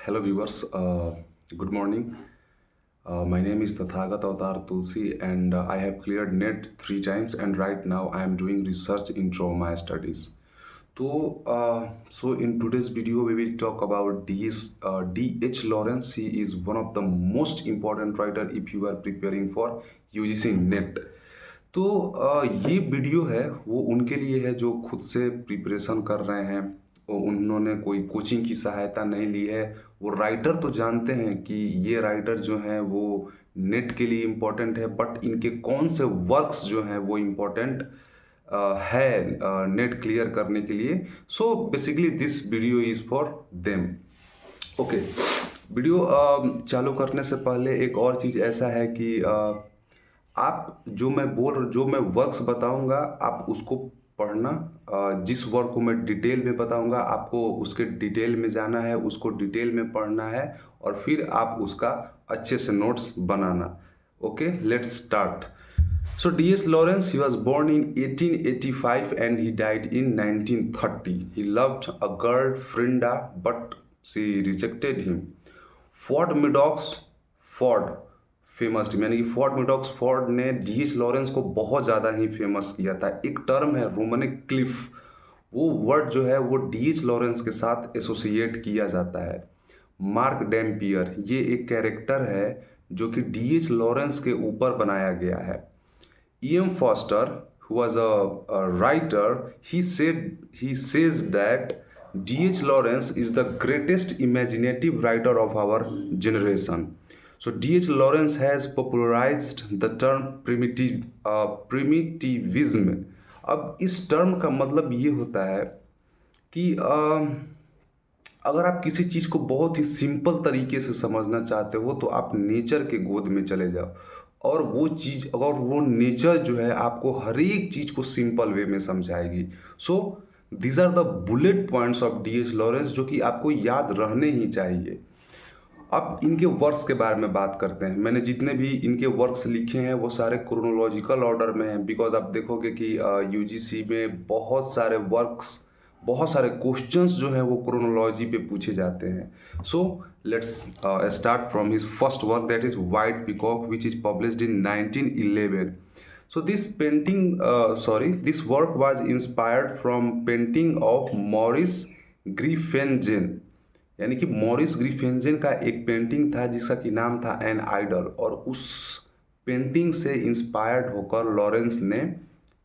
Hello viewers, good morning. My name is Tathagat Avatar Tulsi and I have cleared NET 3 times and right now I am doing research in trauma studies. So in today's video we will talk about D.H. Lawrence. He is one of the most important writer if you are preparing for UGC NET. तो ये video है वो उनके लिए है जो खुद से प्रिपरेशन कर रहे हैं। उन्होंने कोई कोचिंग की सहायता नहीं ली है। वो राइटर तो जानते हैं कि ये राइटर जो हैं वो नेट के लिए इम्पोर्टेंट है, बट इनके कौन से वर्क्स जो हैं वो इम्पोर्टेंट है नेट क्लियर करने के लिए। So basically this video is for them. Okay, video चालू करने से पहले एक और चीज़ ऐसा है कि आप जो मैं वर्क्स बताऊंगा आप उसको पढ़ना। जिस वर्क को मैं डिटेल में बताऊंगा आपको उसके डिटेल में जाना है, उसको डिटेल में पढ़ना है और फिर आप उसका अच्छे से notes banana. Okay, let's start. So D.S. Lawrence, he was born in 1885 and he died in 1930. He loved a girl, Frinda, but she rejected him. Ford Madox Ford famous यानी कि फोर्ट मिडॉक्स फोर्ड ने D.H. Lawrence को बहुत ज़्यादा ही famous किया था। एक term है रोमनिक क्लिफ, वो वर्ड जो है वो D.H. लॉरेंस के साथ एसोसिएट किया जाता है। मार्क डैम्पियर ये एक कैरेक्टर है जो कि D.H. लॉरेंस के ऊपर बनाया गया है। E.M. Foster, who was a writer, he says that D.H. Lawrence is the greatest imaginative writer of our generation. So D.H. Lawrence has popularized the term primitivism. अब इस टर्म का मतलब ये होता है कि अगर आप किसी चीज़ को बहुत ही सिंपल तरीके से समझना चाहते हो तो आप नेचर के गोद में चले जाओ, और वो चीज़ अगर वो नेचर जो है आपको हर एक चीज़ को सिंपल वे में समझाएगी। So these are the bullet points of D.H. Lawrence जो कि आपको याद रहने ही चाहिए। अब इनके वर्क्स के बारे में बात करते हैं। मैंने जितने भी इनके वर्क्स लिखे हैं वो सारे क्रोनोलॉजिकल ऑर्डर में हैं, बिकॉज आप देखोगे कि यूजीसी में बहुत सारे क्वेश्चंस जो हैं वो क्रोनोलॉजी पे पूछे जाते हैं। सो let's start from his first work, that is white peacock, which is published in 1911. So this work was inspired from painting of Maurice Griffengen, यानी कि मॉरिस ग्रिफेंजन का एक पेंटिंग था जिसका कि नाम था एन आइडल, और उस पेंटिंग से इंस्पायर्ड होकर लॉरेंस ने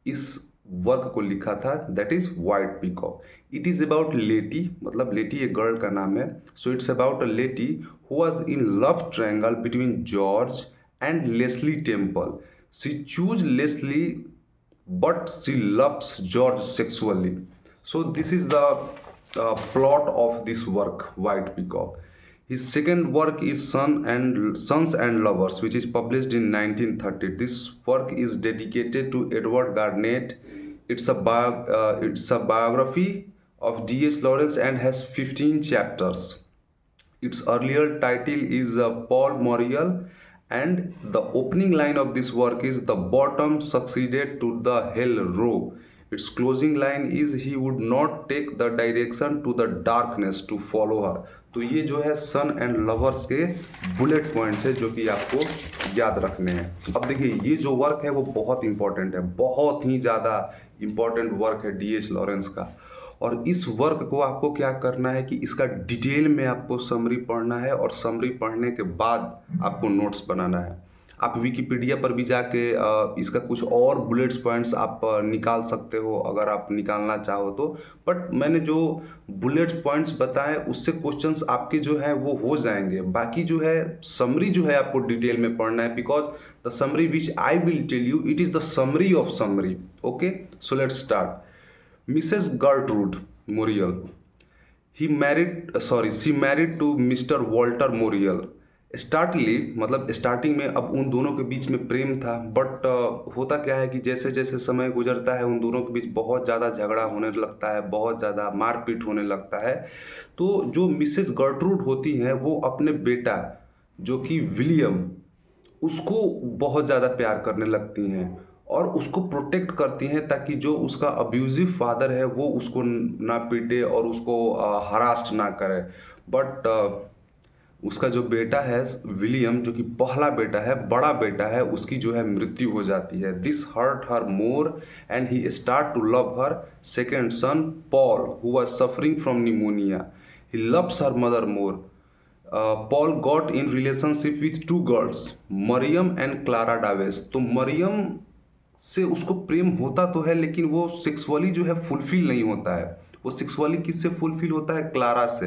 इस वर्क को लिखा था, that is white peacock. It is about लेटी, मतलब लेटी एक गर्ल का नाम है। सो it's about a Lettie who was in love triangle between George and Leslie Temple. She choose Leslie but she loves George sexually. So this is the plot of this work, White Peacock. His second work is Sons and Lovers, which is published in 1930. This work is dedicated to Edward Garnett. It's a biography of D.H. Lawrence and has 15 chapters. Its earlier title is Paul Morial, and the opening line of this work is the bottom succeeded to the hell row. Its closing line is he would not take the direction to the darkness to follow her. तो ये जो है सन and lovers के bullet points है जो कि आपको याद रखने हैं। अब देखिए ये जो वर्क है वो बहुत इंपॉर्टेंट है, बहुत ही ज़्यादा इंपॉर्टेंट वर्क है D.H. लॉरेंस का। और इस वर्क को आपको क्या करना है कि इसका डिटेल में आपको समरी पढ़ना है, और समरी पढ़ने के बाद आपको नोट्स बनाना है। आप विकिपीडिया पर भी जाके इसका कुछ और बुलेट्स पॉइंट्स आप निकाल सकते हो अगर आप निकालना चाहो तो, बट मैंने जो बुलेट्स पॉइंट्स बताए उससे क्वेश्चंस आपके जो है वो हो जाएंगे। बाकी जो है समरी जो है आपको डिटेल में पढ़ना है, because the summary which I will tell you it is the summary of summary. Okay, so let's start. Mrs. Gertrude Muriel. She married to Mr. Walter Muriel. मतलब स्टार्टिंग में अब उन दोनों के बीच में प्रेम था, बट होता क्या है कि जैसे जैसे समय गुजरता है उन दोनों के बीच बहुत ज़्यादा झगड़ा होने लगता है, बहुत ज़्यादा मारपीट होने लगता है। तो जो मिसेस गर्ट्रूड होती हैं वो अपने बेटा जो कि विलियम, उसको बहुत ज़्यादा प्यार करने लगती हैं और उसको प्रोटेक्ट करती हैं ताकि जो उसका अब्यूजिव फादर है वो उसको ना पीटे और उसको हरास्ट ना करे। बट उसका जो बेटा है विलियम, जो कि पहला बेटा है, बड़ा बेटा है, उसकी जो है मृत्यु हो जाती है। This hurt her more and he start to love her second son Paul who was suffering from pneumonia. He loves her mother more. Paul got in relationship with two girls, Miriam and Clara Dawes. तो Miriam से उसको प्रेम होता तो है, लेकिन वो sexually जो है फुलफिल नहीं होता है। वो सेक्सुअली किससे फुलफिल होता है? क्लारा से।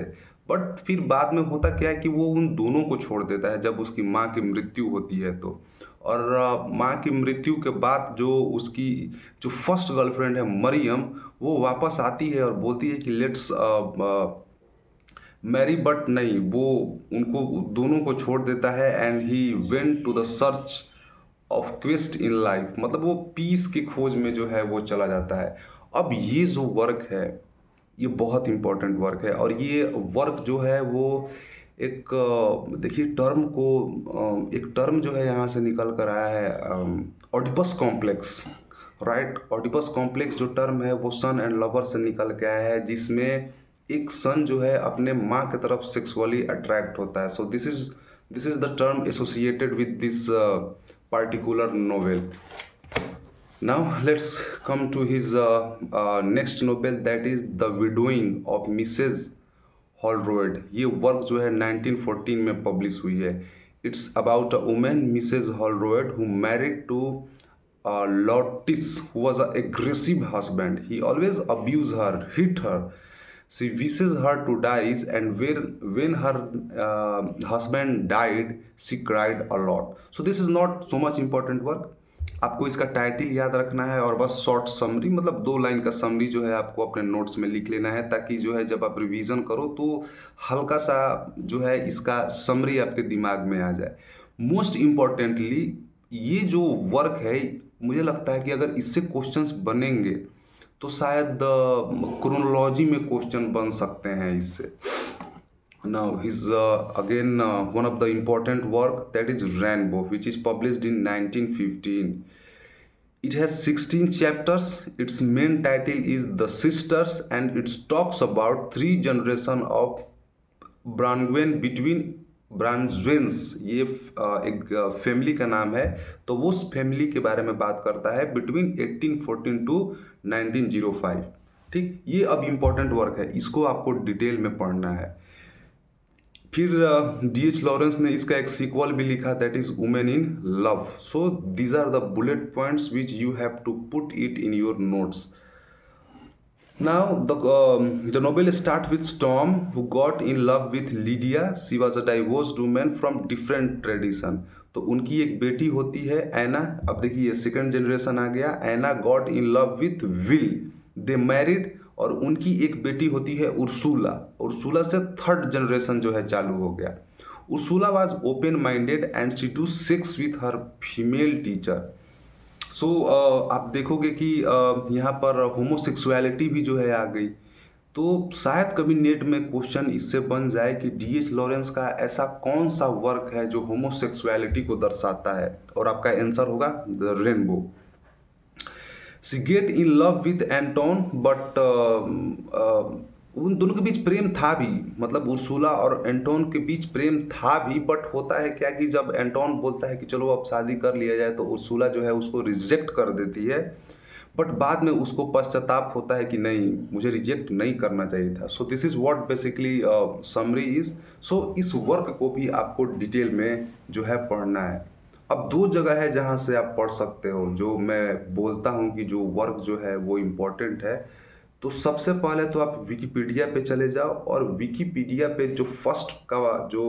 बट फिर बाद में होता क्या है कि वो उन दोनों को छोड़ देता है जब उसकी माँ की मृत्यु होती है तो। और माँ की मृत्यु के बाद जो उसकी जो फर्स्ट गर्लफ्रेंड है मरियम, वो वापस आती है और बोलती है कि लेट्स मैरी, बट नहीं, वो उनको दोनों को छोड़ देता है and he went to the search of quest in life. मतलब वो पीस की खोज में जो है वो चला जाता है। अब ये जो वर्क है ये बहुत इम्पोर्टेंट वर्क है, और ये वर्क जो है वो एक देखिए टर्म को एक टर्म जो है यहाँ से निकल कर आया है, Oedipus complex. Right, Oedipus complex जो टर्म है वो सन एंड लवर से निकल के आया है, जिसमें एक सन जो है अपने माँ की तरफ सेक्सुअली अट्रैक्ट होता है। So this is the term associated with this particular novel. Now let's come to his next novel, that is The Widowing of Mrs. Holroyd. ये वर्क जो है 1914 में पब्लिश हुई है। It's about a women Mrs Holroyd who married to Lotis, who was an aggressive husband. He always abused her, hit her. She wishes her to die, and when her husband died, she cried a lot. So this is not so much important work. आपको इसका title याद रखना है और बस short summary, मतलब 2 line का summary जो है आपको अपने नोट्स में लिख लेना है, ताकि जो है जब आप रिवीजन करो तो हल्का सा जो है इसका समरी आपके दिमाग में आ जाए। मोस्ट इम्पॉर्टेंटली ये जो वर्क है, मुझे लगता है कि अगर इससे क्वेश्चंस बनेंगे तो शायद क्रोनोलॉजी में क्वेश्चन बन सकते हैं इससे। Now his again one of the important work, that is Rainbow, which is published in 1915. It has 16 chapters. Its main title is The Sisters, and it talks about 3 generation of Brangwen between ब्रांजवेंस। ये एक family का नाम है, तो वो उस family के बारे में बात करता है बिटवीन 1814 टू 1905। ठीक, ये अब इम्पोर्टेंट वर्क है, इसको आपको डिटेल में पढ़ना है। फिर D.H. लॉरेंस ने इसका एक सीक्वल भी लिखा, that is women in love. So these are the bullet points which you have to put it in your notes. Now the novel starts with Tom, who got in love with Lydia. She was a divorced woman from different tradition. तो उनकी एक बेटी होती है एना। अब देखिए second generation आ गया। Anna got in love with Will, they married, और उनकी एक बेटी होती है उर्सुला। उर्सुला से थर्ड जनरेशन जो है चालू हो गया। Ursula was open minded and she do sex with her female teacher. So आप देखोगे कि यहाँ पर होमोसेक्सुअलिटी भी जो है आ गई। तो शायद कभी नेट में क्वेश्चन इससे बन जाए कि D.H. लॉरेंस का ऐसा कौन सा वर्क है जो होमोसेक्सुअलिटी को दर्शाता है, और आपका आंसर होगा the rainbow. She get in love with Anton, but उन दोनों के बीच प्रेम था भी, मतलब उर्सुला और एंटोन के बीच प्रेम था भी। बट होता है क्या कि जब एंटोन बोलता है कि चलो अब शादी कर लिया जाए, तो उर्सुला जो है उसको रिजेक्ट कर देती है। बट बाद में उसको पश्चाताप होता है कि नहीं, मुझे रिजेक्ट नहीं करना चाहिए था। So this is what basically summary is. So इस वर्क को भी आपको डिटेल में जो है पढ़ना है। अब 2 जगह है जहाँ से आप पढ़ सकते हो, जो मैं बोलता हूँ कि जो वर्क जो है वो इम्पोर्टेंट है। तो सबसे पहले तो आप विकिपीडिया पे चले जाओ, और विकिपीडिया पे जो फर्स्ट का जो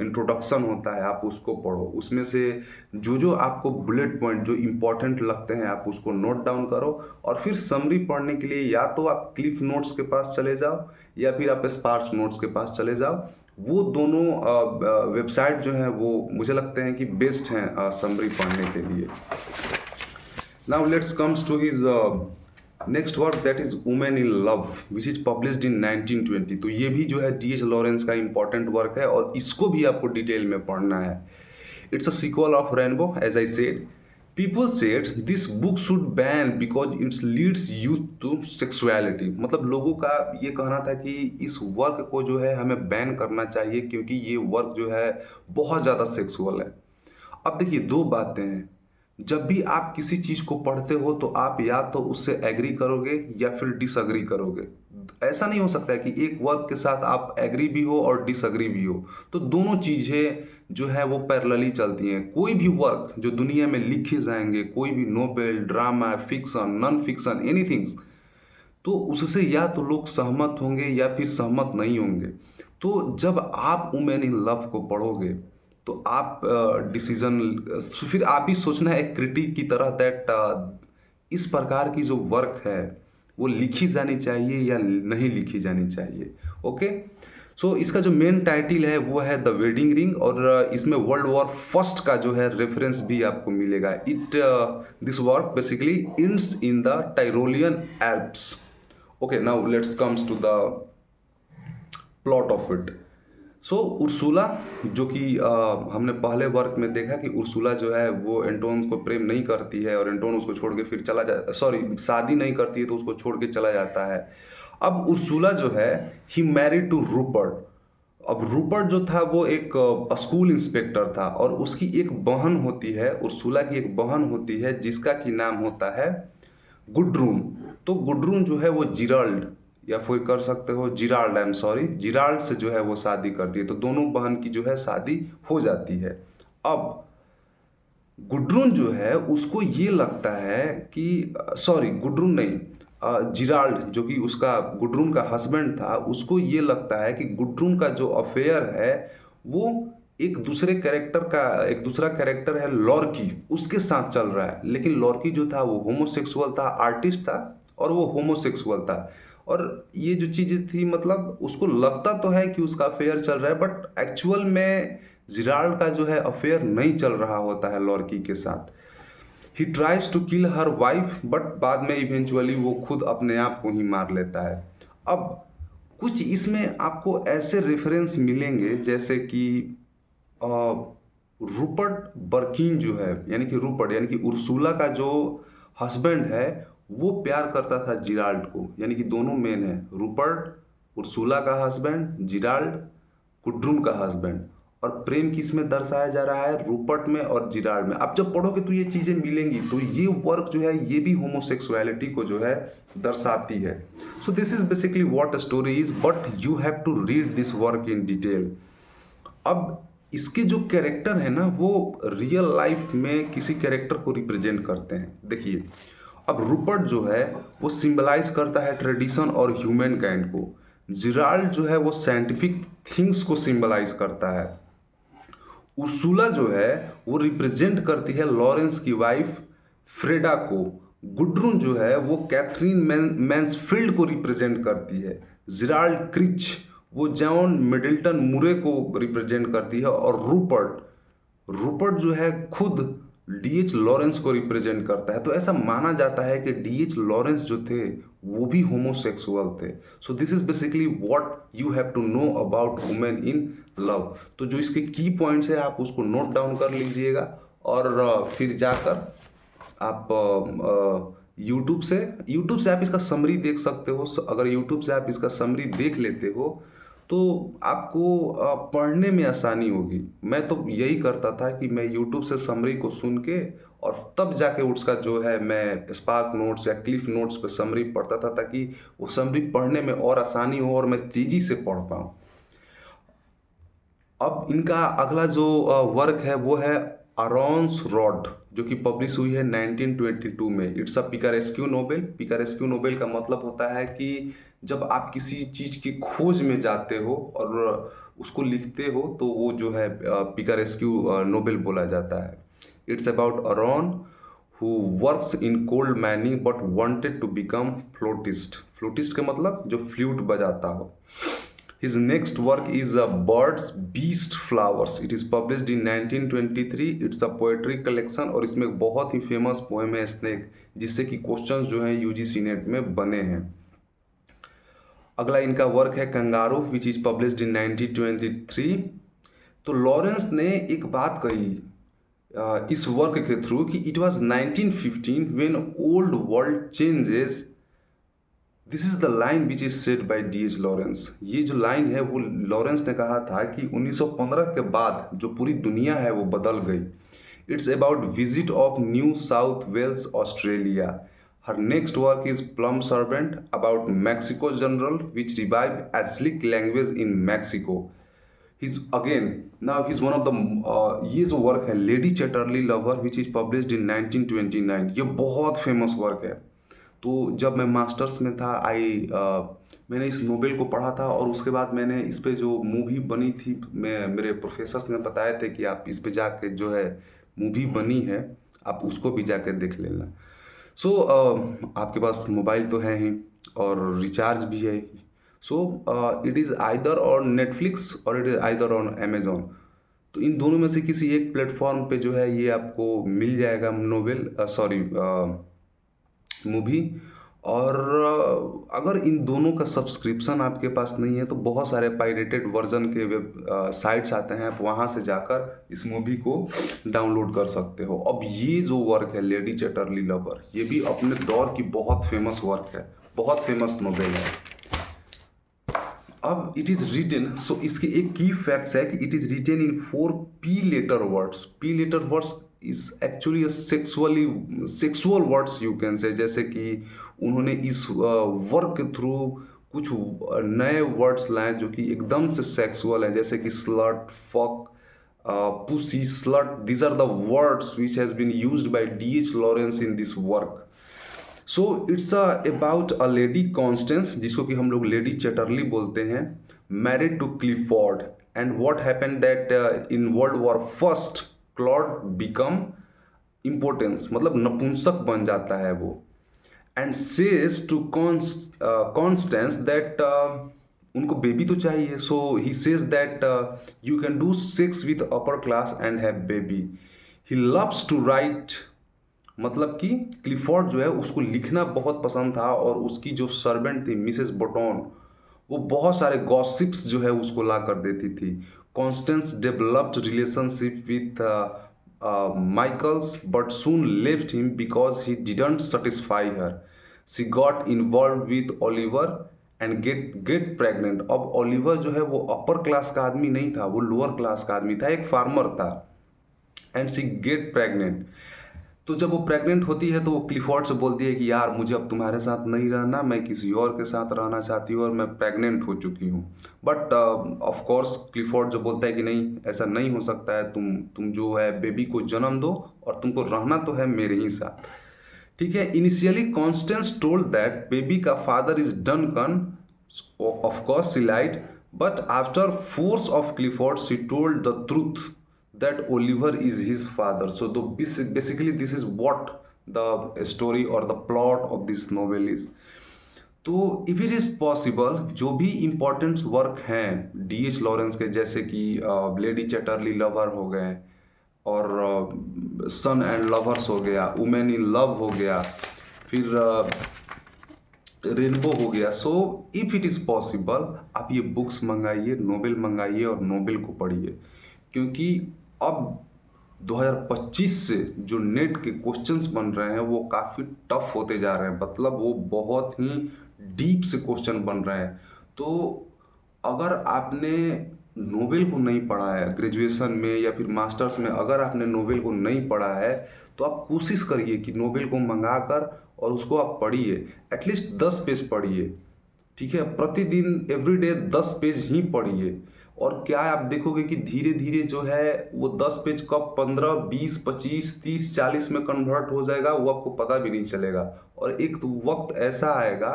इंट्रोडक्शन होता है आप उसको पढ़ो। उसमें से जो आपको बुलेट पॉइंट जो इम्पोर्टेंट लगते हैं आप उसको नोट डाउन करो, और फिर समरी पढ़ने के लिए या तो आप क्लिफ नोट्स के पास चले जाओ या फिर आप स्पार्क्स नोट्स के पास चले जाओ। वो दोनों वेबसाइट जो हैं वो मुझे लगते हैं कि बेस्ट हैं समरी पढ़ने के लिए। Now let's comes to his next work, that is women in love, which is published in 1920। तो ये भी जो है D.H. लॉरेंस का इंपॉर्टेंट वर्क है, और इसको भी आपको डिटेल में पढ़ना है। It's a sequel of rainbow, as I said. People said this book should ban because it's leads youth to sexuality. मतलब लोगों का ये कहना था कि इस वर्क को जो है हमें बैन करना चाहिए क्योंकि ये वर्क जो है बहुत ज़्यादा सेक्सुअल है। अब देखिए दो बातें हैं, जब भी आप किसी चीज़ को पढ़ते हो तो आप या तो उससे एग्री करोगे या फिर डिसअग्री करोगे। ऐसा नहीं हो सकता है कि एक वर्क के साथ आप एग्री भी हो और डिसअग्री भी हो, तो दोनों चीज़ें जो है वो पैरेलली चलती हैं। कोई भी वर्क जो दुनिया में लिखे जाएंगे, कोई भी novel, drama, fiction, non fiction, anythings, तो उससे या तो लोग सहमत होंगे या फिर सहमत नहीं होंगे। तो जब आप वुमेन इन लव को पढ़ोगे तो आप डिसीजन फिर आप ही सोचना है एक क्रिटिक की तरह दैट इस प्रकार की जो वर्क है वो लिखी जानी चाहिए या नहीं लिखी जानी चाहिए। ओके, सो इसका जो मेन टाइटल है वो है द वेडिंग रिंग, और इसमें वर्ल्ड वॉर फर्स्ट का जो है रेफरेंस भी आपको मिलेगा। This work basically ends in the Tyrolean Alps. Okay, now let's comes to the plot of it. So Ursula, जो कि हमने पहले वर्क में देखा कि उर्सुला जो है वो एंटोन को प्रेम नहीं करती है और एंटोन उसको छोड़ के फिर चला जा सॉरी शादी नहीं करती है तो उसको छोड़ के चला जाता है। अब उर्सुला जो है ही मैरिड टू रूपर्ट। अब रूपर्ट जो था वो एक स्कूल इंस्पेक्टर था और उसकी एक बहन होती है, उर्सुला की एक बहन होती है जिसका कि नाम होता है गुड्रून। तो गुड्रून जो है वो जिराल्ड या फिर कर सकते हो Gerald, I am sorry, Gerald से जो है वो शादी करती है, तो दोनों बहन की जो है शादी हो जाती है। अब गुड्रून जो है उसको ये लगता है कि सॉरी गुड्रून नहीं, जिराल्ड जो कि उसका गुड्रून का हस्बैंड था, उसको ये लगता है कि गुड्रून का जो अफेयर है वो एक दूसरा कैरेक्टर है लॉर्की, उसके साथ चल रहा है। लेकिन लॉर्की जो था वो होमोसेक्सुअल था, आर्टिस्ट था और वो होमोसेक्सुअल था। और ये जो चीज़ें थी मतलब उसको लगता तो है कि उसका अफेयर चल रहा है बट एक्चुअल में जिराल्ड का जो है अफेयर नहीं चल रहा होता है लॉर्की के साथ। He tries to kill her wife but बाद में इवेंचुअली वो खुद अपने आप को ही मार लेता है। अब कुछ इसमें आपको ऐसे रेफरेंस मिलेंगे जैसे कि रूपर्ट बर्किन जो है, यानी कि रूपर्ट यानी कि उर्सुला का जो हस्बैंड है वो प्यार करता था जिराल्ड को, यानी कि दोनों मेन है, रूपर्ट उर्सुला का हस्बैंड, जिराल्ड गुड्रून का हस्बैंड। और प्रेम किस में दर्शाया जा रहा है, रूपर्ट में और जिराल्ड में। आप जब पढ़ोगे तो ये चीज़ें मिलेंगी, तो ये वर्क जो है ये भी होमोसेक्सुअलिटी को जो है दर्शाती है। So this is basically what story is, but you have to read this work in detail. अब इसके जो कैरेक्टर है ना वो रियल लाइफ में किसी कैरेक्टर को रिप्रेजेंट करते हैं। देखिए, अब रूपर्ट जो है वो सिंबलाइज करता है ट्रेडिशन और ह्यूमन काइंड को, जिराल्ड जो है वो साइंटिफिक थिंग्स को सिंबलाइज करता है, उर्सुला जो है वो रिप्रेजेंट करती है लॉरेंस की वाइफ फ्रेडा को, गुड्रून जो है वो कैथरीन मैंसफील्ड को रिप्रेजेंट करती है, जिराल्ड क्रिच वो जॉन मिडिल्टन मुरे को रिप्रेजेंट करती है, और रूपर्ट रूपर्ट जो है खुद डीएच लॉरेंस को रिप्रेजेंट करता है। तो ऐसा माना जाता है कि डीएच लॉरेंस जो थे वो भी होमोसेक्सुअल थे। So this is basically what you have to know about women in love. तो जो इसके की पॉइंट्स है आप उसको नोट डाउन कर लीजिएगा और फिर जाकर आप यूट्यूब से आप इसका समरी देख सकते हो। अगर यूट्यूब से आप इसका समरी देख लेते हो तो आपको पढ़ने में आसानी होगी। मैं तो यही करता था कि मैं यूट्यूब से समरी को सुन के और तब जाके उसका जो है मैं स्पार्क नोट्स या क्लिफ नोट्स पे समरी पढ़ता था, ताकि वो समरी पढ़ने में और आसानी हो और मैं तेज़ी से पढ़ पाऊँ। अब इनका अगला जो वर्क है वो है अरोन्स रॉड, जो कि पब्लिश हुई है 1922 में। It's a picaresque novel. Picaresque novel का मतलब होता है कि जब आप किसी चीज़ की खोज में जाते हो और उसको लिखते हो तो वो जो है पिकारेस्क्यू नोवेल बोला जाता है। It's about Aaron who works in cold mining but wanted to become flautist. Flautist का मतलब जो फ्लूट बजाता हो। His next work is Birds, Beast, Flowers. It is published in 1923. It's a poetry collection और इसमें एक बहुत ही फेमस पोएम है स्नेक, जिससे कि क्वेश्चंस जो हैं यूजीसी नेट में बने हैं। अगला इनका वर्क है कंगारू विच इज पब्लिश्ड इन 1923। तो लॉरेंस ने एक बात कही इस वर्क के थ्रू कि it was 1915 when old world changes. This is the line which is said bye D H. Lawrence. ये जो लाइन है वो लॉरेंस ने कहा था कि 1915 के बाद जो पूरी दुनिया है वो बदल गई। It's about visit of New South Wales Australia. Her next work is plumed serpent about Mexico general which revive ethnic language in Mexico. He's again now he's one of the ये जो वर्क है lady Chatterley lover which is published इन 1929, ये बहुत famous work है। तो जब मैं masters में था मैंने इस नोवेल को पढ़ा था और उसके बाद मैंने इस पे जो मूवी बनी थी, मैं मेरे प्रोफेसर्स ने बताए थे कि आप इस पे जाके जो है मूवी बनी है आप उसको भी जाकर देख लेना। सो आपके पास मोबाइल तो है ही और रिचार्ज भी है। So it is either on Netflix or it is either on Amazon. तो इन दोनों में से किसी एक प्लेटफॉर्म पे जो है ये आपको मिल जाएगा नोवेल सॉरी मूवी। और अगर इन दोनों का सब्सक्रिप्शन आपके पास नहीं है तो बहुत सारे पायरेटेड वर्जन के वेब साइट्स आते हैं, आप वहाँ से जाकर इस मूवी को डाउनलोड कर सकते हो। अब ये जो वर्क है लेडी चैटरली लवर, ये भी अपने दौर की बहुत फेमस वर्क है, बहुत फेमस नोवेल है। अब इट इज़ रिटेन, सो इसके एक की फैक्ट्स है कि it is written in 4 P letter words. P letter words is actually sexual words you can say. जैसे कि उन्होंने इस वर्क के थ्रू कुछ नए वर्ड्स लाए जो कि एकदम से सेक्सुअल है, जैसे कि slut, fuck, pussy, slut. These are the words which has been used by D H. Lawrence in this work. So it's about a lady Constance, जिसको कि हम लोग लेडी चैटरली बोलते हैं, married to Clifford. And what happened that in world war first Claude become importance, मतलब नपुंसक बन जाता है वो। And says to Constance that उनको बेबी तो चाहिए। So he says that you can do sex with upper class and have baby. He loves to write, मतलब कि क्लिफोर्ड जो है उसको लिखना बहुत पसंद था और उसकी जो सर्वेंट थी मिसेस बोटोन, वो बहुत सारे गॉसिप्स जो है उसको ला कर देती थी। Constance developed relationship with Michaels but soon left him because he didn't satisfy her. She got involve with Oliver and get pregnant. अब ओलिवर जो है वो अपर क्लास का आदमी नहीं था, वो लोअर क्लास का आदमी था, एक फार्मर था। And she get pregnant. तो जब वो प्रेग्नेंट होती है तो वो क्लिफोर्ड से बोलती है कि यार मुझे अब तुम्हारे साथ नहीं रहना, मैं किसी और के साथ रहना चाहती हूँ और मैं प्रेग्नेंट हो चुकी हूँ। बट ऑफ कोर्स क्लिफोर्ड जो बोलता है कि नहीं, ऐसा नहीं हो सकता है, तुम जो है बेबी को जन्म दो और तुमको रहना तो है मेरे ही साथ। ठीक है। Initially Constance told that baby का father is Duncan, of course she lied, but after force of Clifford she told the truth that Oliver is his father. So basically this is what the story or the plot of this novel is. तो if it is possible, जो भी important work हैं D.H.. Lawrence के, जैसे कि lady Chatterley lover हो गए और सन एंड लवर्स हो गया, वुमेन इन लव हो गया, फिर रेनबो हो गया। So if it is possible आप ये बुक्स मंगाइए, नोवेल मंगाइए और नोवेल को पढ़िए, क्योंकि अब 2025 से जो नेट के क्वेश्चंस बन रहे हैं वो काफ़ी टफ होते जा रहे हैं, मतलब वो बहुत ही डीप से क्वेश्चन बन रहे हैं। तो अगर आपने नोवेल को नहीं पढ़ा है ग्रेजुएशन में या फिर मास्टर्स में, अगर आपने नोवेल को नहीं पढ़ा है तो आप कोशिश करिए कि नोवेल को मंगा कर और उसको आप पढ़िए, एटलीस्ट 10 पेज पढ़िए। ठीक है, प्रतिदिन एवरीडे 10 पेज ही पढ़िए। और क्या आप देखोगे कि धीरे धीरे जो है वो 10 पेज कब 15, 20, 25, 30, 40 में कन्वर्ट हो जाएगा, वो आपको पता भी नहीं चलेगा। और एक वक्त ऐसा आएगा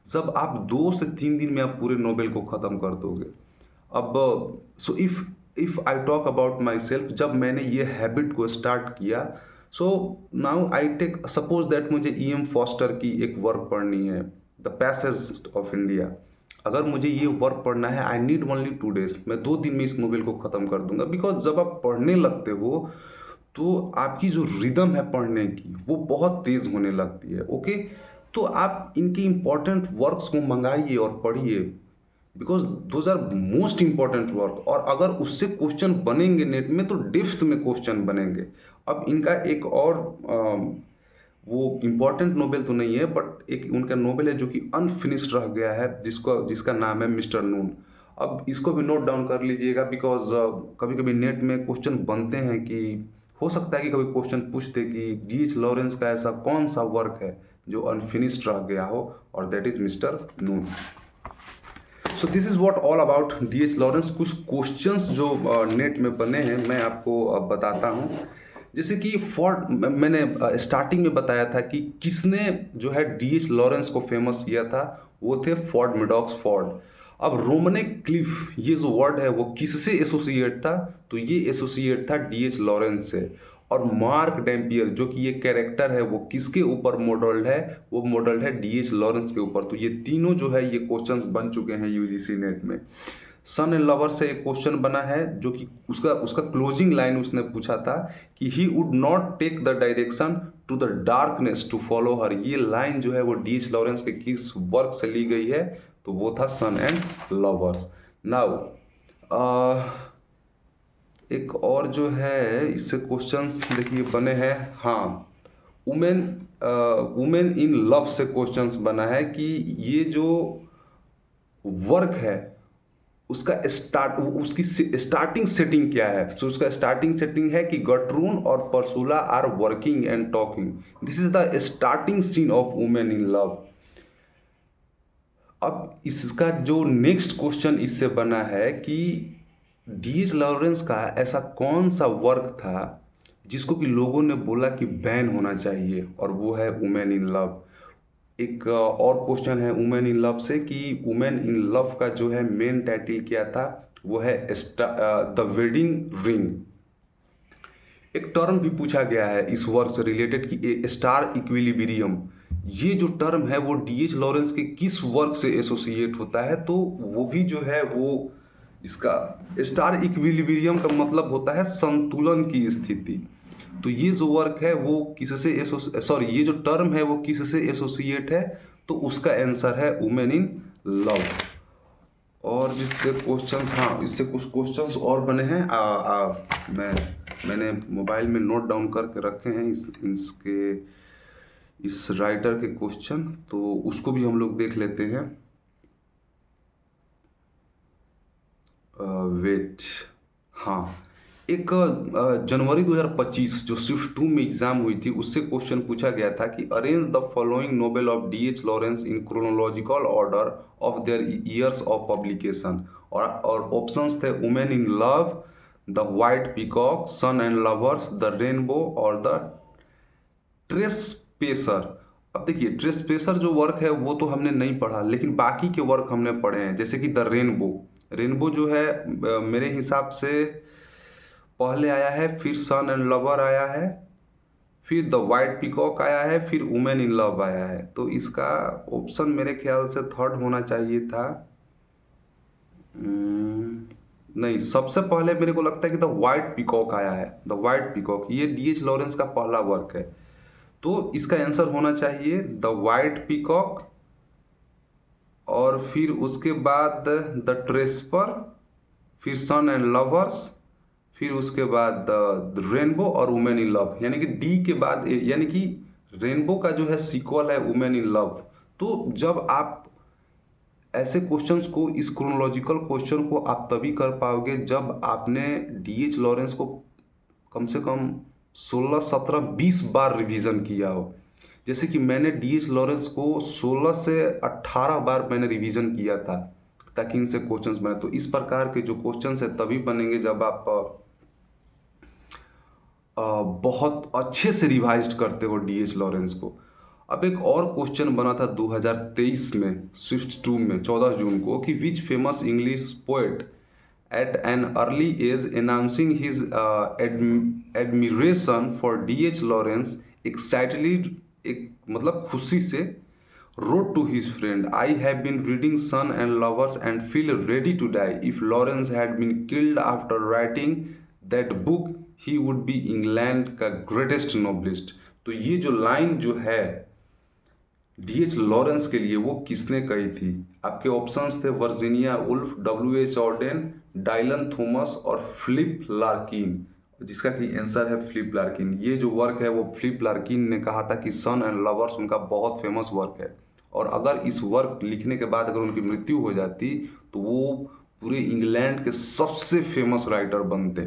जब आप 2 से 3 दिन में आप पूरे नोवेल को ख़त्म कर दोगे। अब so if I talk about myself, जब मैंने ये हैबिट को स्टार्ट किया, so now I take, suppose that मुझे E.M. फॉस्टर की एक वर्क पढ़नी है, द पैसेज ऑफ इंडिया। अगर मुझे ये वर्क पढ़ना है, आई नीड ओनली 2 डेज, मैं 2 दिन में इस नोवेल को ख़त्म कर दूंगा। बिकॉज जब आप पढ़ने लगते हो तो आपकी जो रिदम है पढ़ने की वो बहुत तेज़ होने लगती है। ओके, तो आप इनके इम्पॉर्टेंट वर्क्स को मंगाइए और पढ़िए। Because those are most important work, और अगर उससे क्वेश्चन बनेंगे नेट में तो डेप्थ में क्वेश्चन बनेंगे। अब इनका एक और वो इम्पॉर्टेंट नोवेल तो नहीं है, बट एक उनका नोवेल है जो कि अनफिनिश्ड रह गया है, जिसका नाम है मिस्टर नून। अब इसको भी नोट डाउन कर लीजिएगा, बिकॉज कभी कभी नेट में क्वेश्चन बनते हैं कि हो सकता है कि कभी क्वेश्चन पूछ दे कि डीएच लॉरेंस का ऐसा कौन सा वर्क है जो अनफिनिश्ड रह गया हो, और that is mister Noon. So this is what all about D H Lawrence. कुछ क्वेश्चंस जो नेट में बने हैं मैं आपको बताता हूँ। जैसे कि फोर्ड, मैंने स्टार्टिंग में बताया था कि किसने जो है डीएच लॉरेंस को फेमस किया था, वो थे फोर्ड मेडॉक्स फोर्ड। अब रोमने क्लिफ ये जो वर्ड है वो किससे एसोसिएट था, तो ये एसोसिएट था डीएच लॉरेंस से। और मार्क डैम्पियर जो कि ये कैरेक्टर है वो किसके ऊपर मॉडल्ड है, वो मॉडल्ड है डीएच लॉरेंस के ऊपर। तो ये तीनों जो है ये क्वेश्चंस बन चुके हैं यूजीसी नेट में। सन एंड लवर से एक क्वेश्चन बना है जो कि उसका उसका क्लोजिंग लाइन उसने पूछा था कि he would not take the direction to the darkness to follow her. ये लाइन जो है वो डीएच लॉरेंस के किस वर्क से ली गई है, तो वो था सन एंड लवर्स। नाउ एक और जो है इससे क्वेश्चंस देखिए बने हैं। हाँ, वुमेन वुमेन इन लव से क्वेश्चंस बना है कि ये जो वर्क है उसकी स्टार्टिंग सेटिंग क्या है। तो उसका स्टार्टिंग सेटिंग है कि गटरून और Ursula are working and talking. This is the starting scene of Women in Love. अब इसका जो नेक्स्ट क्वेश्चन इससे बना है कि डीएच लॉरेंस का ऐसा कौन सा वर्क था जिसको कि लोगों ने बोला कि बैन होना चाहिए, और वो है वुमेन इन लव। एक और क्वेश्चन है वुमेन इन लव से कि वुमेन इन लव का जो है मेन टाइटल क्या था, वो है द वेडिंग रिंग। एक टर्म भी पूछा गया है इस वर्क से रिलेटेड कि ए स्टार इक्विलिब्रियम। ये जो टर्म है वो डीएच लॉरेंस के किस वर्क से एसोसिएट होता है, तो वो भी जो है वो इसका स्टार इक्विलिब्रियम का मतलब होता है संतुलन की स्थिति। तो ये जो वर्क है वो किससे सॉरी ये जो टर्म है वो किससे एसोसिएट है, तो उसका आंसर है वुमेन इन लव। और जिससे क्वेश्चंस, हाँ इससे कुछ क्वेश्चंस और बने हैं। मैंने मोबाइल में नोट डाउन करके रखे हैं इसके इस राइटर के क्वेश्चन, तो उसको भी हम लोग देख लेते हैं। वेट, हाँ, एक जनवरी 2025 जो स्विफ्ट 2 में एग्जाम हुई थी उससे क्वेश्चन पूछा गया था कि arrange the following novel of D H Lawrence in chronological order of their years of publication. और ऑप्शंस थे women in love, the white peacock, son and lovers, the rainbow और द ट्रेसपेसर। अब देखिए ट्रेसपेसर जो वर्क है वो तो हमने नहीं पढ़ा, लेकिन बाकी के वर्क हमने पढ़े हैं, जैसे कि द रेनबो। रेनबो जो है मेरे हिसाब से पहले आया है, फिर सन एंड लवर आया है, फिर द वाइट पीकॉक आया है, फिर वुमेन इन लव आया है। तो इसका ऑप्शन मेरे ख्याल से थर्ड होना चाहिए था। नहीं, सबसे पहले मेरे को लगता है कि द वाइट पीकॉक आया है। द वाइट पीकॉक ये डीएच लॉरेंस का पहला वर्क है, तो इसका आंसर होना चाहिए द वाइट पीकॉक, और फिर उसके बाद द ट्रेस्पर, फिर सन एंड लवर्स, फिर उसके बाद द रेनबो और वुमेन इन लव। यानी कि डी के बाद यानी कि रेनबो का जो है सीक्वल है वुमेन इन लव। तो जब आप ऐसे क्वेश्चंस को, इस क्रोनोलॉजिकल क्वेश्चन को आप तभी कर पाओगे जब आपने डीएच लॉरेंस को कम से कम 16, 17, 20 बार रिवीजन किया हो। जैसे कि मैंने डीएच लॉरेंस को 16 से 18 बार मैंने रिवीजन किया था ताकि इनसे क्वेश्चंस बने। तो इस प्रकार के जो क्वेश्चंस है तभी बनेंगे जब आप बहुत अच्छे से रिवाइज करते हो डीएच लॉरेंस को। अब एक और क्वेश्चन बना था 2023 में स्विफ्ट 2 में 14 जून को कि which famous English poet at an early age announcing his admiration for D.H. Lawrence excitedly, एक मतलब खुशी से, wrote to his friend, I have been reading Sun and Lovers and feel ready to die. If Lawrence had been killed after writing that book, he would be England का greatest novelist। तो ये जो line जो है DH Lawrence के लिए वो किसने कही थी, आपके ऑप्शंस थे Virginia Woolf, W.H. Ordained, Dylan Thomas और फिलिप लार्किन, जिसका कि आंसर है फिलिप लार्किन। ये जो वर्क है वो फिलिप लार्किन ने कहा था कि सन एंड लवर्स उनका बहुत फेमस वर्क है, और अगर इस वर्क लिखने के बाद अगर उनकी मृत्यु हो जाती तो वो पूरे इंग्लैंड के सबसे फेमस राइटर बनते।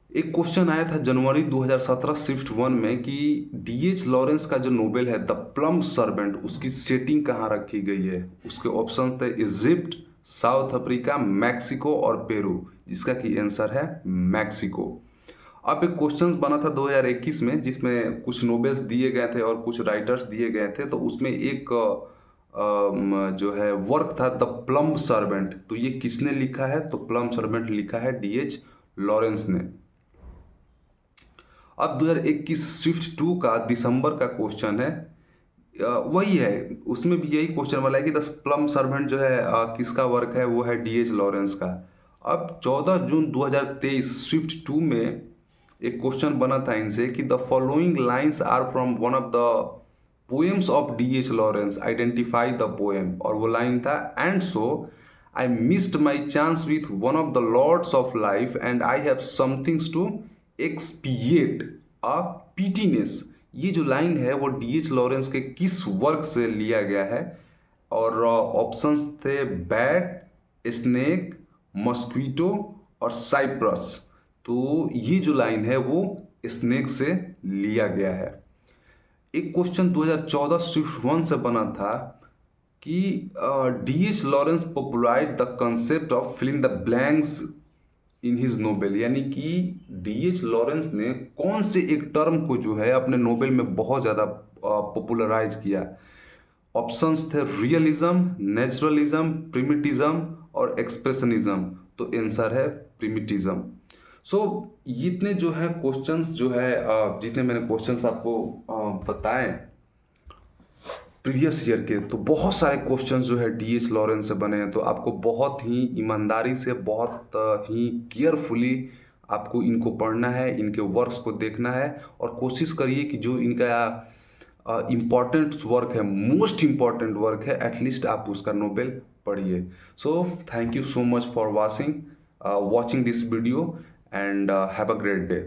एक क्वेश्चन आया था जनवरी 2017 शिफ्ट 1 में कि D.H. लॉरेंस का जो नोबेल है द प्लम सर्वेंट, उसकी सेटिंग कहाँ रखी गई है। उसके ऑप्शन थे इजिप्ट, साउथ अफ्रीका, मैक्सिको और पेरू, जिसका कि आंसर है मैक्सिको। अब एक क्वेश्चन बना था 2021 में जिसमें कुछ नोबेल्स दिए गए थे और कुछ राइटर्स दिए गए थे, तो उसमें एक जो है वर्क था द प्लम सर्वेंट, तो ये किसने लिखा है, तो प्लम सर्वेंट लिखा है D.H. लॉरेंस ने। अब 2021 स्विफ्ट 2 का दिसंबर का क्वेश्चन है, वही है, उसमें भी यही क्वेश्चन वाला है कि द प्लम सर्वेंट जो है किसका वर्क है, वो है D.H. लॉरेंस का। अब 14 जून 2023 स्विफ्ट 2 में एक क्वेश्चन बना था इनसे कि the following lines are from one of the poems of D.H. Lawrence, identify the poem, और वो लाइन था and so I missed my chance with one of the lords of life and I have somethings to expiate a pettiness. ये जो line है वो D.H. Lawrence के किस work से लिया गया है, और ऑप्शंस थे बैट, स्नेक, मस्क्वीटो और साइप्रस। तो ये जो लाइन है वो स्नेक से लिया गया है। एक क्वेश्चन 2014 स्विफ्ट 1 से बना था कि D.H. Lawrence popularized the concept of filling the blanks in his novel, यानी कि D.H. लॉरेंस ने कौन से एक टर्म को जो है अपने नोबेल में बहुत ज़्यादा पॉपुलराइज किया। ऑप्शंस थे रियलिज्म, नेचुरलिज्म, प्रिमिटिज्म और एक्सप्रेशनिज्म, तो आंसर है प्रिमिटिज्म। सो इतने जो है क्वेश्चंस जो है जितने मैंने क्वेश्चंस आपको बताए प्रीवियस ईयर के, तो बहुत सारे क्वेश्चंस जो है D.H. लॉरेंस से बने हैं, तो आपको बहुत ही ईमानदारी से, बहुत ही केयरफुली आपको इनको पढ़ना है, इनके वर्क्स को देखना है, और कोशिश करिए कि जो इनका इम्पॉर्टेंट वर्क है, मोस्ट इम्पॉर्टेंट वर्क है, एटलीस्ट आप उसका नोबेल पढ़िए। So thank you so much for watching this video and have a great day.